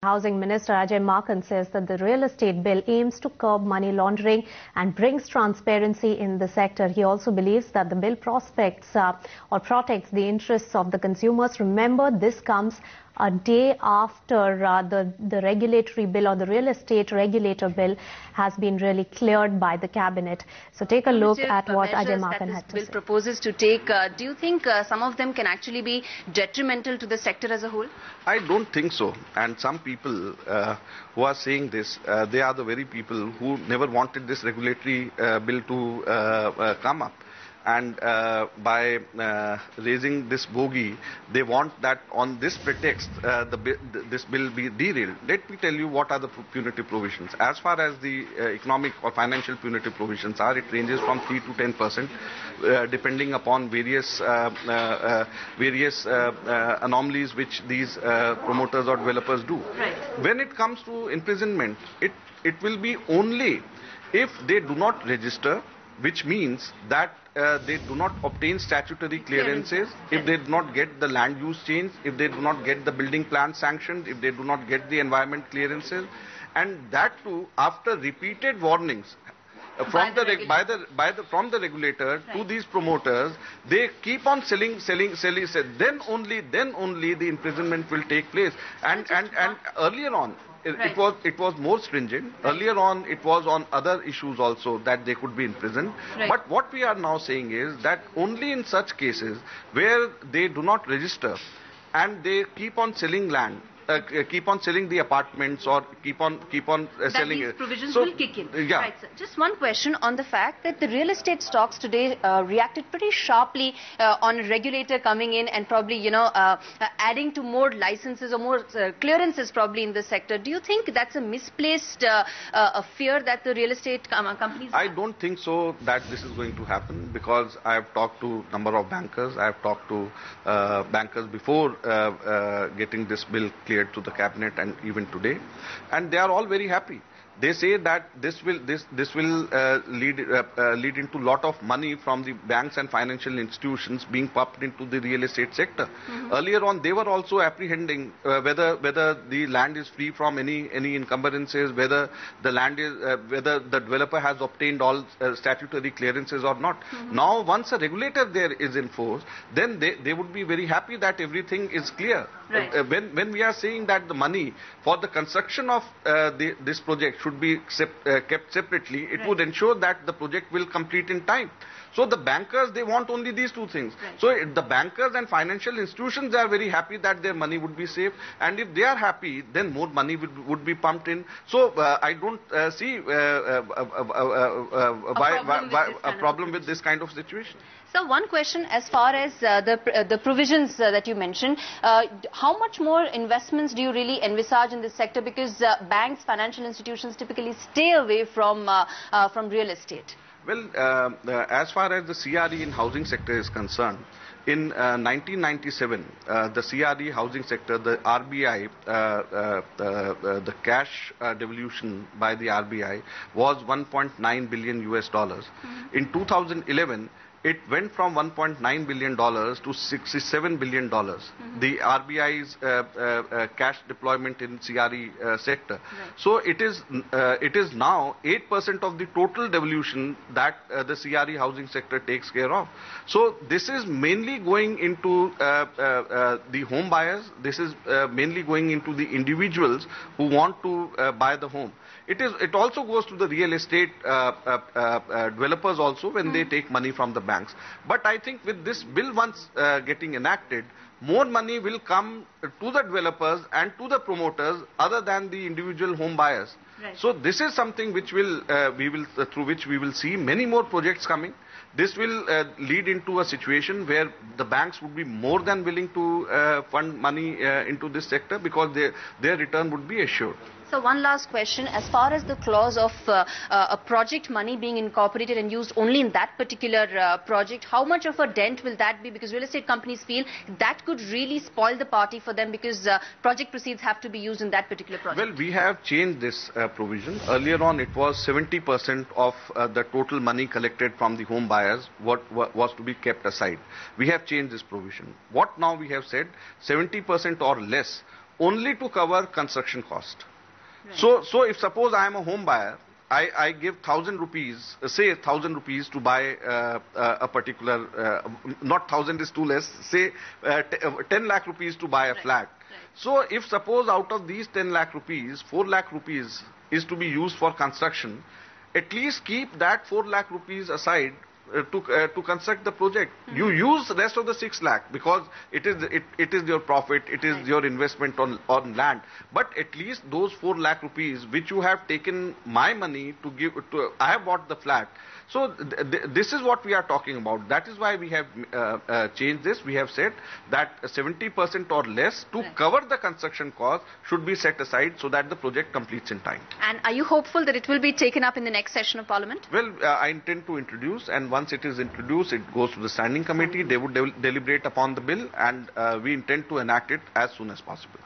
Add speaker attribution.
Speaker 1: Housing Minister Ajay Maken says that the real estate bill aims to curb money laundering and brings transparency in the sector. He also believes that the bill protects the interests of the consumers. Remember, this comes a day after the regulatory bill or the real estate regulator bill has been really cleared by the cabinet. So take a look at what Ajay Maken had to say.
Speaker 2: Bill proposes to take. Do you think some of them can actually be detrimental to the sector as a whole?
Speaker 3: I don't think so. And some people who are saying this, they are the very people who never wanted this regulatory bill to come up. And by raising this bogey, they want that on this pretext, this bill be derailed. Let me tell you what are the punitive provisions. As far as the economic or financial punitive provisions are, it ranges from 3 to 10%, depending upon various anomalies which these promoters or developers do.
Speaker 2: Right.
Speaker 3: When it comes to imprisonment, it will be only if they do not register, which means that they do not obtain statutory clearances, if they do not get the land use change, if they do not get the building plan sanctioned, if they do not get the environment clearances, and that too after repeated warnings from the regulator to these promoters. They keep on selling. Then only the imprisonment will take place. And earlier on, it was more stringent. Earlier on, it was on other issues also that they could be imprisoned. But what we are now saying is that only in such cases where they do not register and they keep on selling land, keep on selling the apartments, or keep on selling.
Speaker 2: These provisions will kick in.
Speaker 3: Yeah.
Speaker 2: Right, sir. Just one question on the fact that the real estate stocks today reacted pretty sharply on a regulator coming in and probably, adding to more licenses or more clearances probably in the sector. Do you think that's a misplaced fear that the real estate companies have?
Speaker 3: I don't think so that this is going to happen, because I have talked to a number of bankers. I have talked to bankers before getting this bill cleared to the cabinet and even today, and they are all very happy. They say that this will lead into a lot of money from the banks and financial institutions being pumped into the real estate sector. Earlier on, they were also apprehending whether the land is free from any encumbrances, whether the land is whether the developer has obtained all statutory clearances or not. Now, once a regulator there is in force, then they would be very happy that everything is clear.
Speaker 2: Right.
Speaker 3: When we are saying that the money for the construction of this project should be kept separately, it would ensure that the project will complete in time. So the bankers, they want only these two things.
Speaker 2: Right.
Speaker 3: So the bankers and financial institutions are very happy that their money would be safe, and if they are happy, then more money would be pumped in. So I don't see a problem with this kind of situation.
Speaker 2: So one question as far as the provisions that you mentioned, how much more investments do you really envisage in this sector? Because banks, financial institutions typically stay away from real estate.
Speaker 3: Well, as far as the CRE in housing sector is concerned, in 1997, the CRE housing sector, the RBI, the cash devolution by the RBI was $1.9 billion US. In 2011, it went from $1.9 billion to $67 billion. The RBI's cash deployment in CRE sector.
Speaker 2: Right.
Speaker 3: So it is now 8% of the total devolution that the CRE housing sector takes care of. So this is mainly going into the home buyers. This is mainly going into the individuals who want to buy the home. It also goes to the real estate developers also when they take money from the banks. But I think with this bill once getting enacted, more money will come to the developers and to the promoters other than the individual home buyers.
Speaker 2: Right.
Speaker 3: So this is something which will through which we will see many more projects coming. This will lead into a situation where the banks would be more than willing to fund money into this sector, because their return would be assured.
Speaker 2: So one last question, as far as the clause of a project money being incorporated and used only in that particular project, how much of a dent will that be? Because real estate companies feel that could really spoil the party for them, because project proceeds have to be used in that particular project.
Speaker 3: Well, we have changed this provision. Earlier on, it was 70% of the total money collected from the home buyers was to be kept aside. We have changed this provision. What now we have said, 70% or less only to cover construction cost. Right. So if suppose I am a home buyer, I give 1,000 rupees, say 1,000 rupees to buy a particular, not 1,000 is too less, say 10 lakh rupees to buy a flat. Right. So if suppose out of these 10 lakh rupees, 4 lakh rupees is to be used for construction, at least keep that 4 lakh rupees aside to construct the project. You use the rest of the 6 lakh because it is your profit, it is your investment on land. But at least those 4 lakh rupees which you have taken my money to give to, I have bought the flat. So this is what we are talking about. That is why we have changed this. We have said that 70% or less to cover the construction cost should be set aside so that the project completes in time.
Speaker 2: And are you hopeful that it will be taken up in the next session of Parliament?
Speaker 3: Well, I intend to introduce, and once it is introduced, it goes to the standing committee. They would deliberate upon the bill, and we intend to enact it as soon as possible.